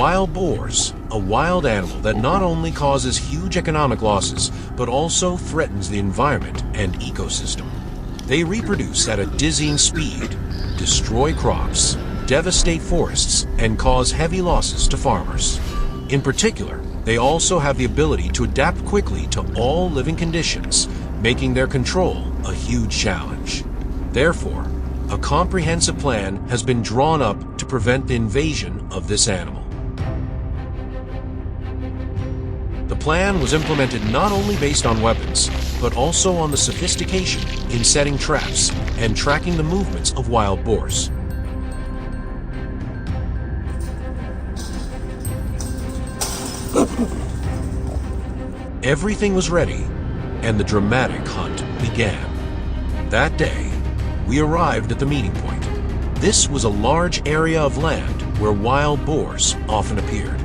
Wild boars, a wild animal that not only causes huge economic losses, but also threatens the environment and ecosystem. They reproduce at a dizzying speed, destroy crops, devastate forests, and cause heavy losses to farmers. In particular, they also have the ability to adapt quickly to all living conditions, making their control a huge challenge. Therefore, a comprehensive plan has been drawn up to prevent the invasion of this animal. The plan was implemented not only based on weapons, but also on the sophistication in setting traps and tracking the movements of wild boars. Everything was ready, and the dramatic hunt began. That day, we arrived at the meeting point. This was a large area of land where wild boars often appeared.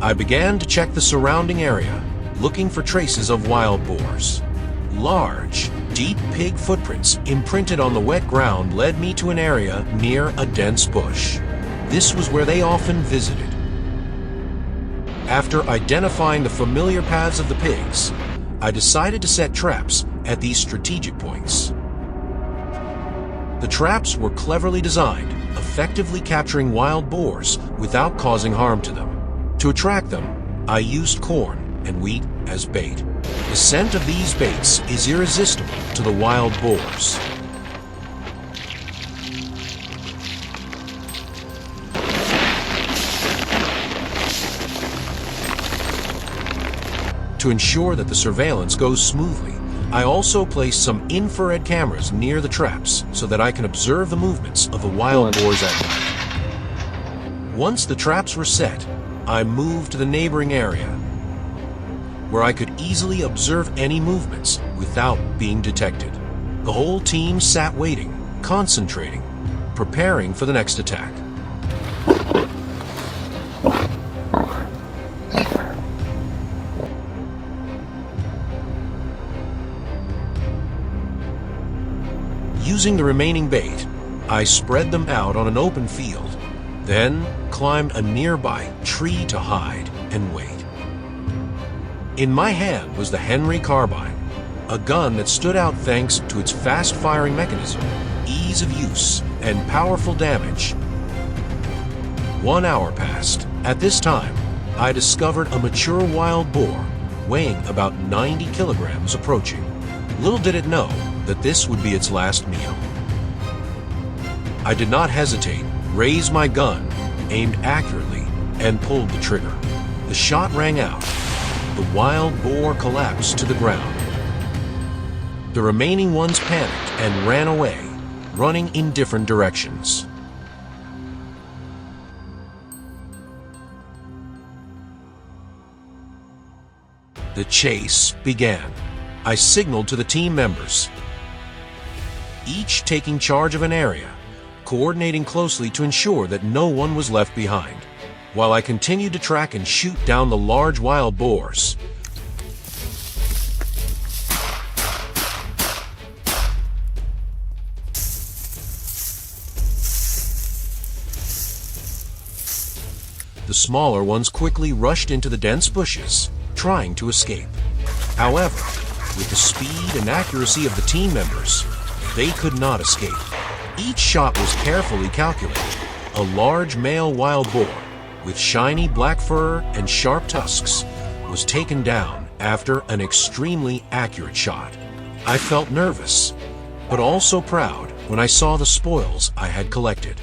I began to check the surrounding area, looking for traces of wild boars. Large, deep pig footprints imprinted on the wet ground led me to an area near a dense bush. This was where they often visited. After identifying the familiar paths of the pigs, I decided to set traps at these strategic points. The traps were cleverly designed, effectively capturing wild boars without causing harm to them. To attract them, I used corn and wheat as bait. The scent of these baits is irresistible to the wild boars. To ensure that the surveillance goes smoothly, I also placed some infrared cameras near the traps so that I can observe the movements of the wild boars at night. Once the traps were set, I moved to the neighboring area, where I could easily observe any movements without being detected. The whole team sat waiting, concentrating, preparing for the next attack. Using the remaining bait, I spread them out on an open field, then climbed a nearby tree to hide and wait. In my hand was the Henry carbine, a gun that stood out thanks to its fast-firing mechanism, ease of use, and powerful damage. 1 hour passed. At this time, I discovered a mature wild boar weighing about 90 kilograms approaching. Little did it know that this would be its last meal. I did not hesitate, raised my gun, aimed accurately, and pulled the trigger. The shot rang out. The wild boar collapsed to the ground. The remaining ones panicked and ran away, running in different directions. The chase began. I signaled to the team members, each taking charge of an area, coordinating closely to ensure that no one was left behind, while I continued to track and shoot down the large wild boars. The smaller ones quickly rushed into the dense bushes, trying to escape. However, with the speed and accuracy of the team members, they could not escape. Each shot was carefully calculated. A large male wild boar, with shiny black fur and sharp tusks, was taken down after an extremely accurate shot. I felt nervous, but also proud when I saw the spoils I had collected.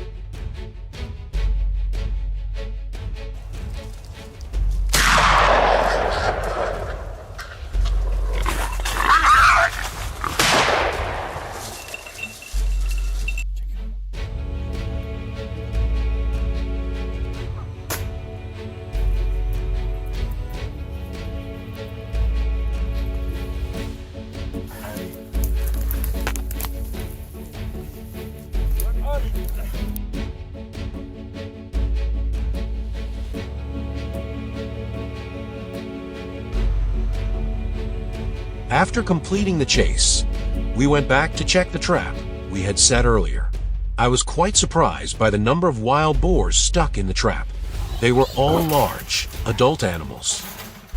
After completing the chase, we went back to check the trap we had set earlier. I was quite surprised by the number of wild boars stuck in the trap. They were all large, adult animals.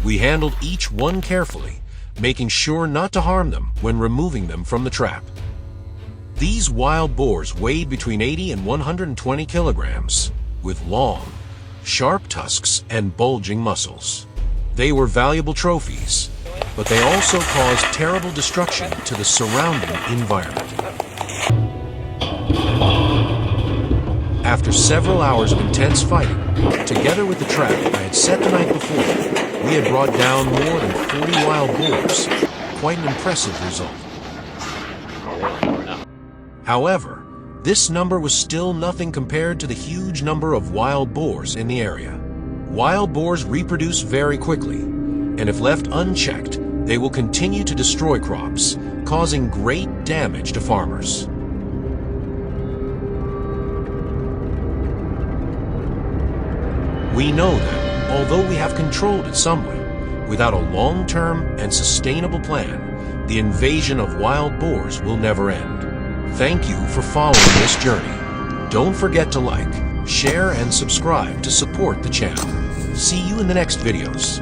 We handled each one carefully, making sure not to harm them when removing them from the trap. These wild boars weighed between 80 and 120 kilograms, with long, sharp tusks and bulging muscles. They were valuable trophies, but they also caused terrible destruction to the surrounding environment. After several hours of intense fighting, together with the trap I had set the night before, we had brought down more than 40 wild boars. Quite an impressive result. However, this number was still nothing compared to the huge number of wild boars in the area. Wild boars reproduce very quickly, and if left unchecked, they will continue to destroy crops, causing great damage to farmers. We know that, although we have controlled it somewhat, without a long-term and sustainable plan, the invasion of wild boars will never end. Thank you for following this journey. Don't forget to like, share, and subscribe to support the channel. See you in the next videos.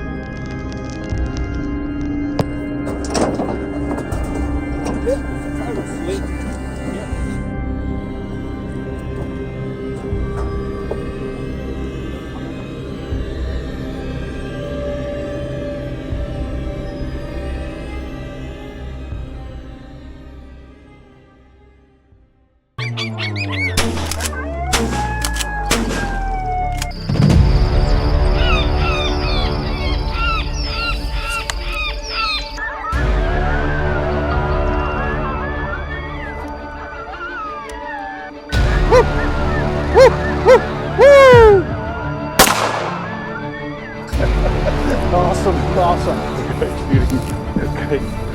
Awesome. Okay.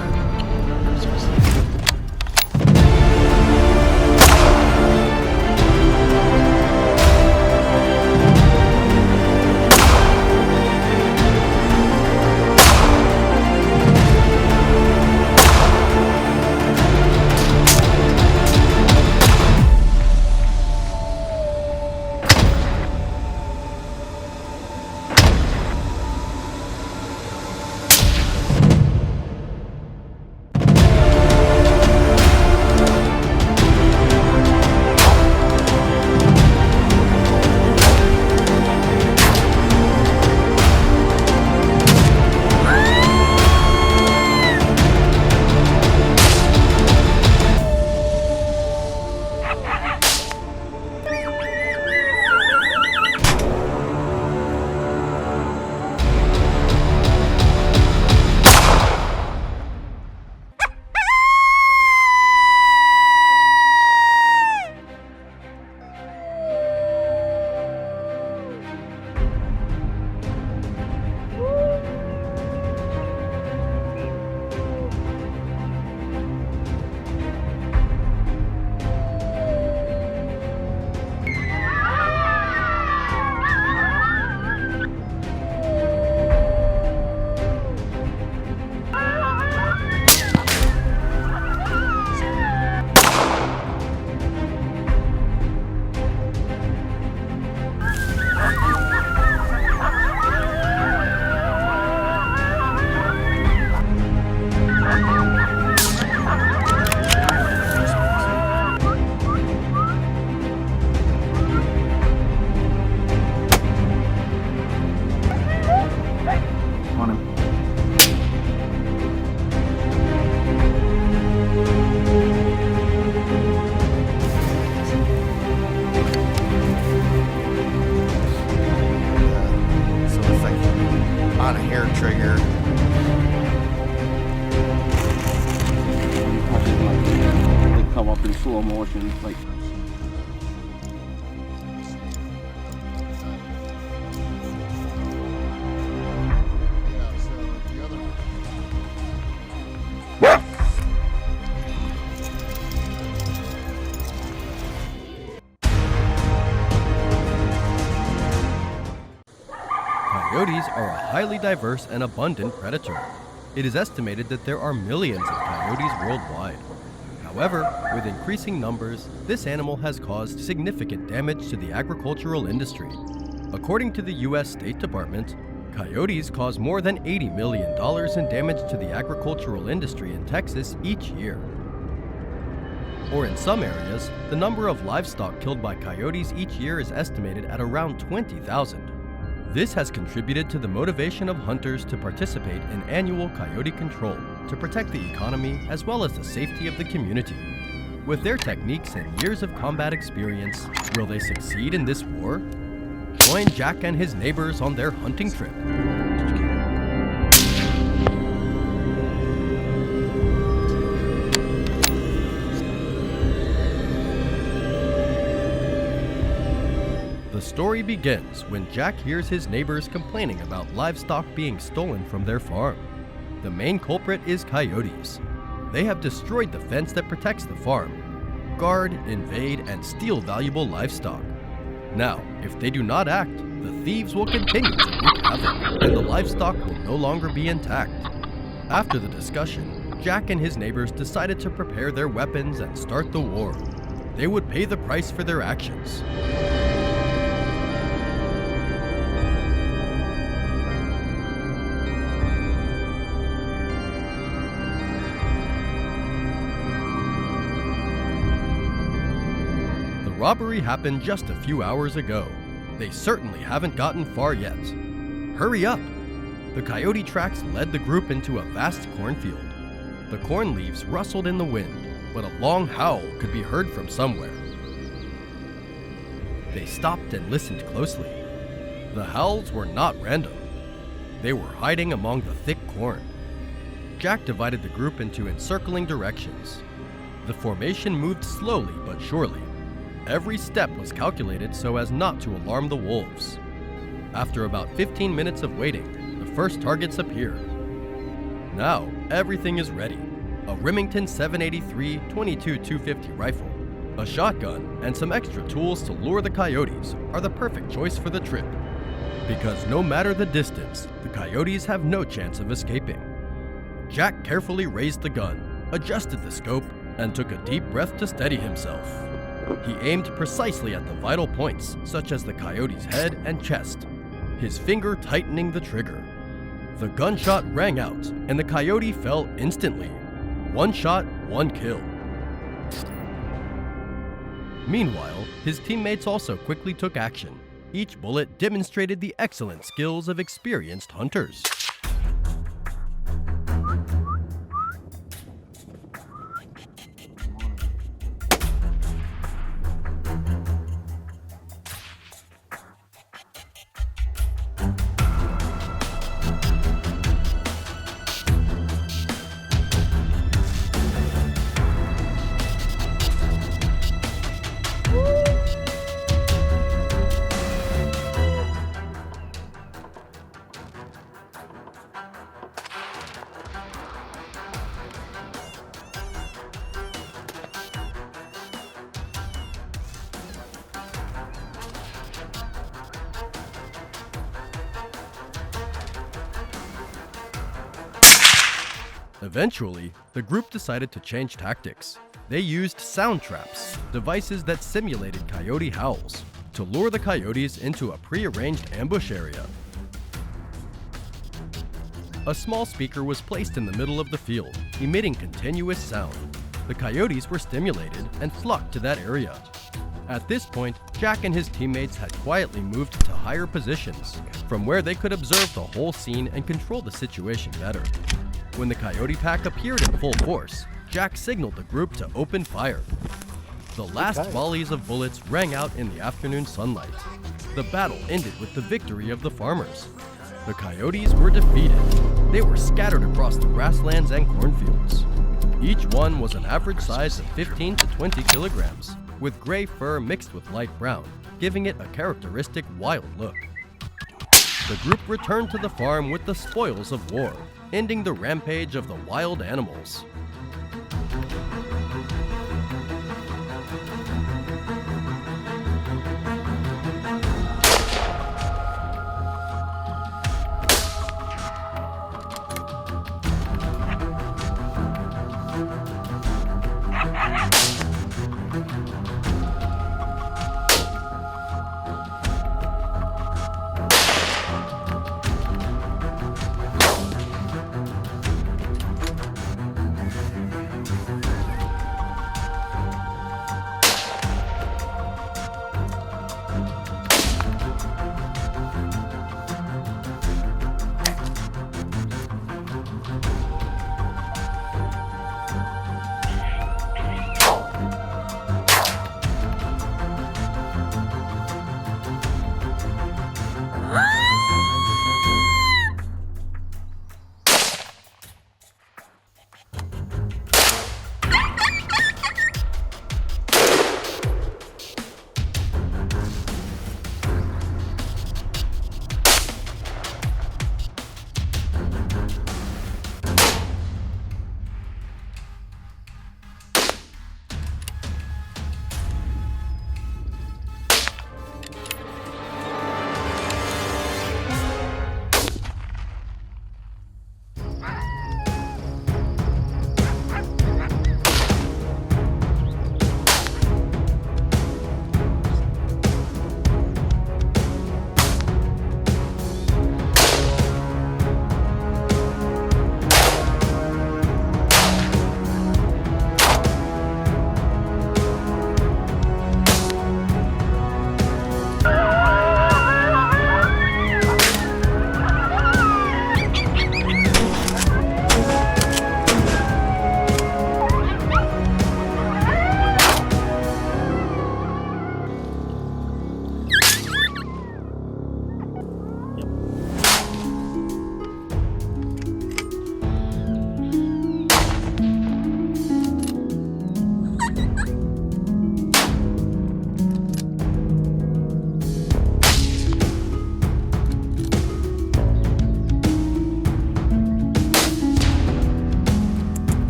trigger. They come up in slow motion, like. Coyotes are a highly diverse and abundant predator. It is estimated that there are millions of coyotes worldwide. However, with increasing numbers, this animal has caused significant damage to the agricultural industry. According to the US State Department, coyotes cause more than $80 million in damage to the agricultural industry in Texas each year. Or in some areas, the number of livestock killed by coyotes each year is estimated at around 20,000. This has contributed to the motivation of hunters to participate in annual coyote control to protect the economy as well as the safety of the community. With their techniques and years of combat experience, will they succeed in this war? Join Jack and his neighbors on their hunting trip. The story begins when Jack hears his neighbors complaining about livestock being stolen from their farm. The main culprit is coyotes. They have destroyed the fence that protects the farm, guard, invade, and steal valuable livestock. Now, if they do not act, the thieves will continue to wreak havoc, and the livestock will no longer be intact. After the discussion, Jack and his neighbors decided to prepare their weapons and start the war. They would pay the price for their actions. The robbery happened just a few hours ago. They certainly haven't gotten far yet. Hurry up! The coyote tracks led the group into a vast cornfield. The corn leaves rustled in the wind, but a long howl could be heard from somewhere. They stopped and listened closely. The howls were not random. They were hiding among the thick corn. Jack divided the group into encircling directions. The formation moved slowly but surely. Every step was calculated so as not to alarm the wolves. After about 15 minutes of waiting, the first targets appeared. Now, everything is ready. A Remington 783 22-250 rifle, a shotgun, and some extra tools to lure the coyotes are the perfect choice for the trip. Because no matter the distance, the coyotes have no chance of escaping. Jack carefully raised the gun, adjusted the scope, and took a deep breath to steady himself. He aimed precisely at the vital points, such as the coyote's head and chest, his finger tightening the trigger. The gunshot rang out, and the coyote fell instantly. One shot, one kill. Meanwhile, his teammates also quickly took action. Each bullet demonstrated the excellent skills of experienced hunters. Eventually, the group decided to change tactics. They used sound traps, devices that simulated coyote howls, to lure the coyotes into a pre-arranged ambush area. A small speaker was placed in the middle of the field, emitting continuous sound. The coyotes were stimulated and flocked to that area. At this point, Jack and his teammates had quietly moved to higher positions, from where they could observe the whole scene and control the situation better. When the coyote pack appeared in full force, Jack signaled the group to open fire. The last volleys of bullets rang out in the afternoon sunlight. The battle ended with the victory of the farmers. The coyotes were defeated. They were scattered across the grasslands and cornfields. Each one was an average size of 15 to 20 kilograms, with gray fur mixed with light brown, giving it a characteristic wild look. The group returned to the farm with the spoils of war, ending the rampage of the wild animals.